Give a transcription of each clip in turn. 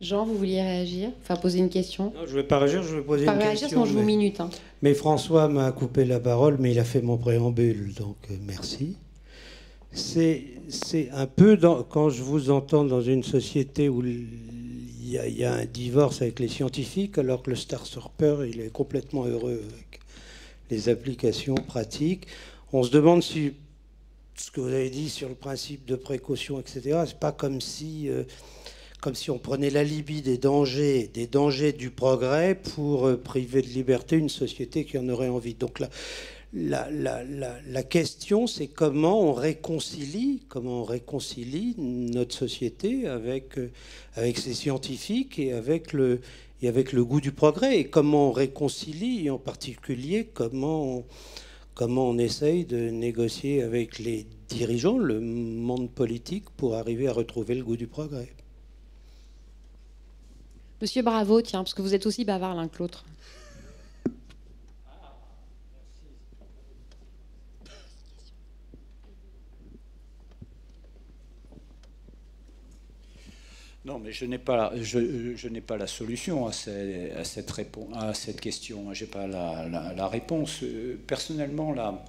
Jean, vous vouliez réagir? Enfin, poser une question? Non, je ne vais pas réagir, je vais poser Pas une réagir, question. sinon je vous minute. Hein. Mais François m'a coupé la parole, mais il a fait mon préambule, donc merci. C'est un peu quand je vous entends dans une société où il y a un divorce avec les scientifiques, alors que le Star Surfer, il est complètement heureux avec les applications pratiques. On se demande si ce que vous avez dit sur le principe de précaution, etc., c'est pas comme si on prenait l'alibi des dangers du progrès pour priver de liberté une société qui en aurait envie. Donc la question, c'est comment on réconcilie notre société avec ces scientifiques et avec le goût du progrès, et comment on réconcilie, et en particulier comment on essaye de négocier avec les dirigeants, le monde politique, pour arriver à retrouver le goût du progrès. Monsieur Bravo, tiens, parce que vous êtes aussi bavard l'un que l'autre. Non, mais je n'ai pas la solution à cette question. Je n'ai pas la réponse. Personnellement, là,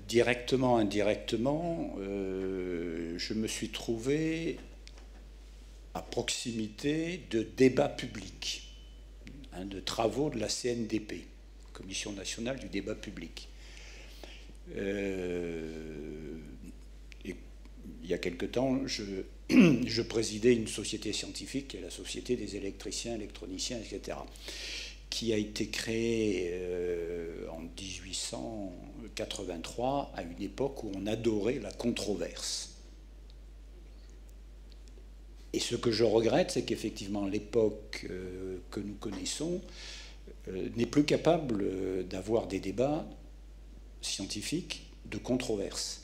directement, indirectement, je me suis trouvé à proximité de débats publics, de travaux de la CNDP, Commission nationale du débat public. Il y a quelque temps, je présidais une société scientifique, qui est la Société des électriciens, électroniciens, etc., qui a été créée en 1883, à une époque où on adorait la controverse. Et ce que je regrette, c'est qu'effectivement, l'époque que nous connaissons n'est plus capable d'avoir des débats scientifiques de controverse.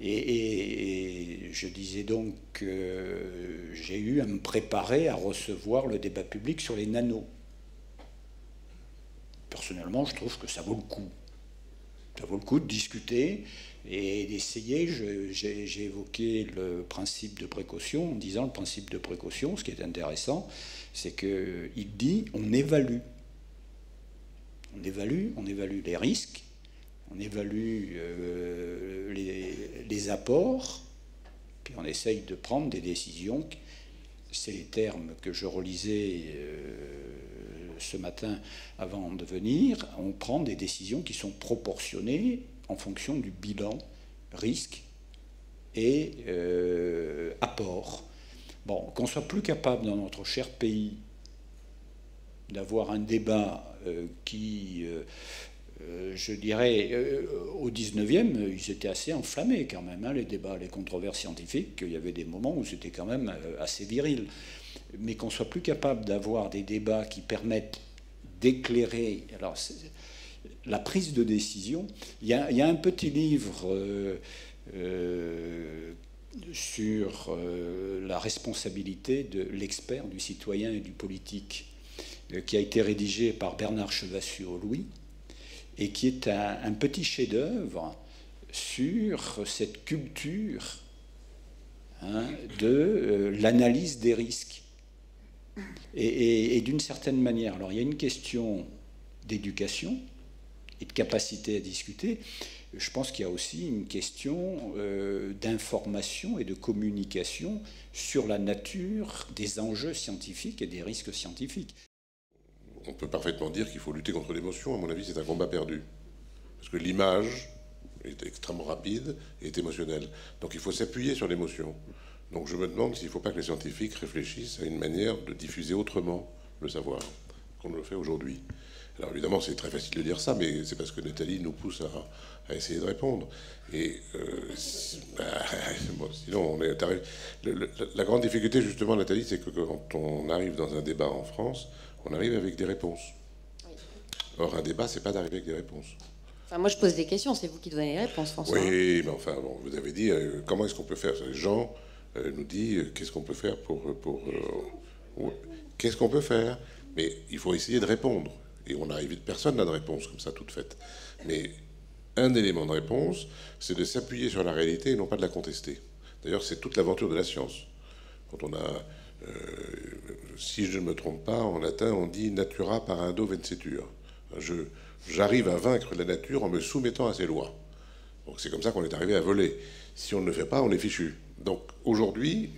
Et je disais donc que j'ai eu à me préparer à recevoir le débat public sur les nanos. Personnellement, je trouve que ça vaut le coup. Ça vaut le coup de discuter et d'essayer. J'ai évoqué le principe de précaution en disant le principe de précaution, ce qui est intéressant, c'est qu'il dit on évalue. On évalue les risques, on évalue les apports, puis on essaye de prendre des décisions. C'est les termes que je relisais ce matin avant de venir. On prend des décisions qui sont proportionnées en fonction du bilan, risque et apport. Bon, qu'on soit plus capable dans notre cher pays d'avoir un débat qui... je dirais, au 19e, ils étaient assez enflammés quand même, les débats, les controverses scientifiques. Il y avait des moments où c'était quand même assez viril. Mais qu'on soit plus capable d'avoir des débats qui permettent d'éclairer la prise de décision. Il y a un petit livre sur la responsabilité de l'expert, du citoyen et du politique, qui a été rédigé par Bernard Chevassus-Louis, et qui est un petit chef-d'œuvre sur cette culture de l'analyse des risques. Et d'une certaine manière, alors il y a une question d'éducation et de capacité à discuter. Je pense qu'il y a aussi une question d'information et de communication sur la nature des enjeux scientifiques et des risques scientifiques. On peut parfaitement dire qu'il faut lutter contre l'émotion. À mon avis, c'est un combat perdu. Parce que l'image est extrêmement rapide et est émotionnelle. Donc il faut s'appuyer sur l'émotion. Donc je me demande s'il ne faut pas que les scientifiques réfléchissent à une manière de diffuser autrement le savoir qu'on le fait aujourd'hui. Alors évidemment, c'est très facile de dire ça, mais c'est parce que Nathalie nous pousse à essayer de répondre. Et bon, sinon, on est arrivé. La grande difficulté, justement, Nathalie, c'est que quand on arrive dans un débat en France, on arrive avec des réponses. Or, un débat, c'est pas d'arriver avec des réponses. Enfin, moi, je pose des questions, c'est vous qui donnez les réponses, François. Oui, mais enfin, bon, vous avez dit, comment est-ce qu'on peut faire? Jean nous dit, qu'est-ce qu'on peut faire qu'est-ce qu'on peut faire? Mais il faut essayer de répondre. Et on n'arrive, personne n'a de réponse comme ça, toute faite. Mais un élément de réponse, c'est de s'appuyer sur la réalité et non pas de la contester. D'ailleurs, c'est toute l'aventure de la science. Quand on a, si je ne me trompe pas, en latin, on dit natura parando vencetur. J'arrive à vaincre la nature en me soumettant à ses lois. Donc c'est comme ça qu'on est arrivé à voler. Si on ne le fait pas, on est fichu. Donc aujourd'hui,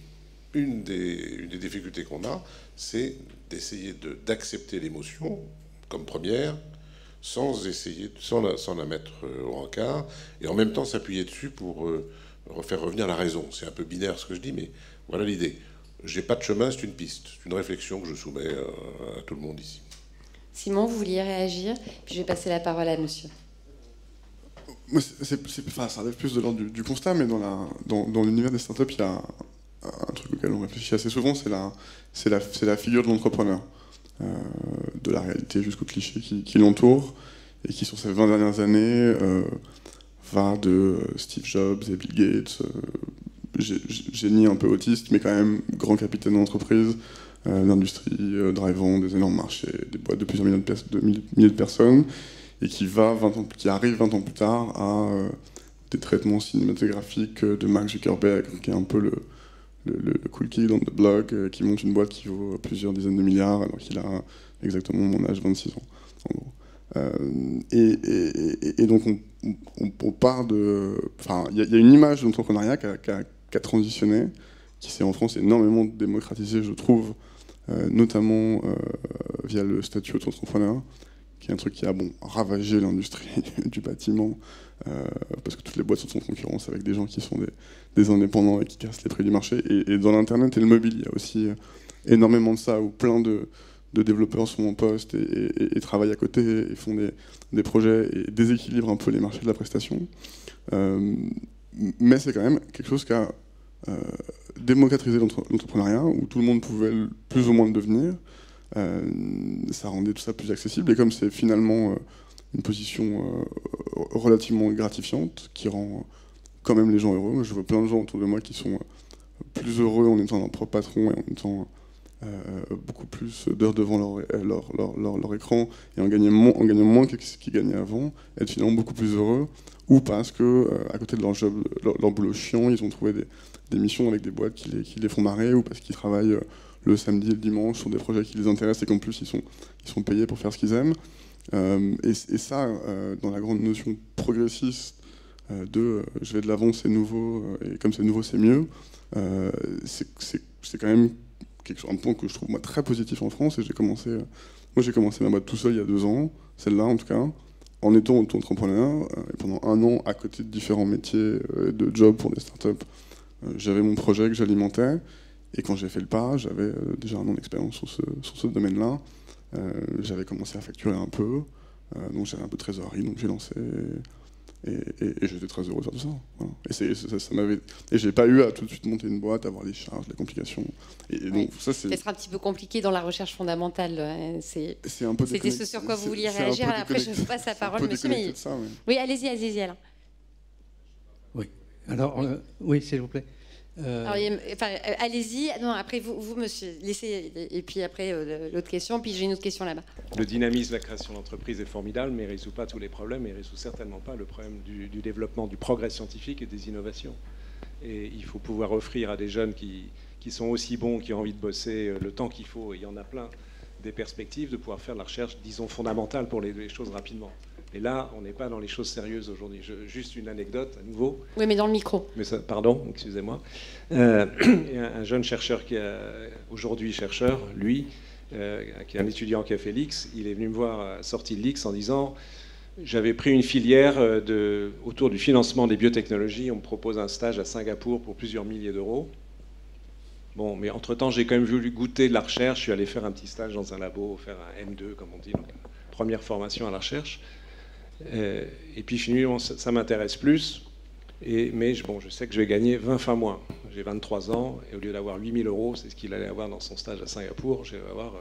une des difficultés qu'on a, c'est d'essayer d'accepter l'émotion comme première, sans la mettre au rencard, et en même temps s'appuyer dessus pour faire revenir la raison. C'est un peu binaire ce que je dis, mais voilà l'idée. J'ai pas de chemin, c'est une piste. C'est une réflexion que je soumets à tout le monde ici. Simon, vous vouliez réagir? Puis je vais passer la parole à monsieur. Ça relève plus de l'ordre du constat, mais dans l'univers des startups, il y a un truc auquel on réfléchit assez souvent, c'est la figure de l'entrepreneur, de la réalité jusqu'aux clichés qui l'entourent, et qui sur ces 20 dernières années va de Steve Jobs et Bill Gates, génie un peu autiste, mais quand même grand capitaine d'entreprise, d'industrie, drivant des énormes marchés, des boîtes de plusieurs milliers de personnes, et qui arrive 20 ans plus tard à des traitements cinématographiques de Mark Zuckerberg, qui est un peu le cool kid on the block, qui monte une boîte qui vaut plusieurs dizaines de milliards, alors qu'il a exactement mon âge, 26 ans, en gros. Et donc on part de... Enfin, il y a une image de l'entrepreneuriat qui a transitionné, qui s'est en France énormément démocratisée, je trouve, notamment via le statut auto-entrepreneur, qui est un truc qui a ravagé l'industrie du bâtiment, parce que toutes les boîtes sont en concurrence avec des gens qui sont des indépendants et qui cassent les prix du marché. Et dans l'internet et le mobile, il y a aussi énormément de ça, où plein de développeurs sont en poste et travaillent à côté et font des projets et déséquilibrent un peu les marchés de la prestation. Mais c'est quand même quelque chose qui a démocratisé l'entrepreneuriat, où tout le monde pouvait plus ou moins le devenir. Ça rendait tout ça plus accessible, et comme c'est finalement une position relativement gratifiante qui rend quand même les gens heureux. Moi, je vois plein de gens autour de moi qui sont plus heureux en étant leur propre patron et en étant beaucoup plus d'heures devant leur écran et en gagnant moins que ce qu'ils gagnaient avant, être finalement beaucoup plus heureux, ou parce que à côté de leur job, leur boulot chiant, ils ont trouvé des missions avec des boîtes qui les font marrer, ou parce qu'ils travaillent le samedi et le dimanche sur des projets qui les intéressent et qu'en plus ils sont payés pour faire ce qu'ils aiment. Et ça, dans la grande notion progressiste je vais de l'avant, c'est nouveau, et comme c'est nouveau, c'est mieux, c'est quand même un point que je trouve moi très positif en France. Et j'ai commencé ma boîte tout seul il y a 2 ans, celle-là en tout cas, en étant auto-entrepreneur, et pendant 1 an, à côté de différents métiers de job pour des startups, j'avais mon projet que j'alimentais. Et quand j'ai fait le pas, j'avais déjà 1 an d'expérience sur ce domaine-là. J'avais commencé à facturer un peu, donc j'avais un peu de trésorerie, donc j'ai lancé. Et j'étais très heureux de faire tout ça. Voilà. Et j'ai pas eu à tout de suite monter une boîte, avoir les charges, les complications. Et donc ça, c'est peut-être un petit peu compliqué dans la recherche fondamentale. C'est un peu. C'était ce sur quoi vous vouliez réagir. Après, je vous passe la parole, monsieur. Mais... Ça, oui. Oui, allez-y, Alain. Oui. Alors, oui, s'il vous plaît. Allez-y. Non, après vous, monsieur, laissez. Et puis après l'autre question. Puis j'ai une autre question là-bas. Le dynamisme de la création d'entreprise est formidable, mais il ne résout pas tous les problèmes. Et il ne résout certainement pas le problème du développement, du progrès scientifique et des innovations. Et il faut pouvoir offrir à des jeunes qui sont aussi bons, qui ont envie de bosser le temps qu'il faut, et il y en a plein, des perspectives de pouvoir faire de la recherche, disons, fondamentale pour les choses rapidement. Et là, on n'est pas dans les choses sérieuses aujourd'hui. Juste une anecdote, à nouveau. Oui, mais dans le micro. Mais ça, pardon, excusez-moi. Un jeune chercheur qui est aujourd'hui chercheur, lui, qui est un étudiant qui a fait l'X, il est venu me voir sorti de l'X en disant « J'avais pris une filière autour du financement des biotechnologies. On me propose un stage à Singapour pour plusieurs milliers d'euros. Bon, mais entre-temps, j'ai quand même voulu goûter de la recherche. Je suis allé faire un petit stage dans un labo, faire un M2, comme on dit, donc première formation à la recherche. Et puis finalement, ça m'intéresse plus, mais je sais que je vais gagner 20 fois moins. J'ai 23 ans, et au lieu d'avoir 8 000 euros, c'est ce qu'il allait avoir dans son stage à Singapour, je vais avoir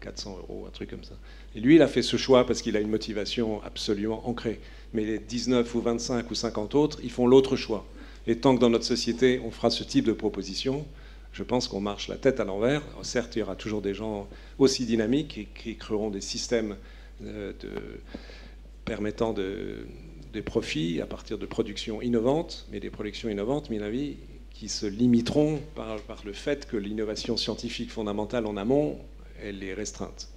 400 euros, un truc comme ça. Et lui, il a fait ce choix parce qu'il a une motivation absolument ancrée. Mais les 19 ou 25 ou 50 autres, ils font l'autre choix. Et tant que dans notre société, on fera ce type de proposition, je pense qu'on marche la tête à l'envers. Certes, il y aura toujours des gens aussi dynamiques qui créeront des systèmes permettant des profits à partir de productions innovantes, mais des productions innovantes, à mon avis, qui se limiteront par le fait que l'innovation scientifique fondamentale en amont, elle est restreinte.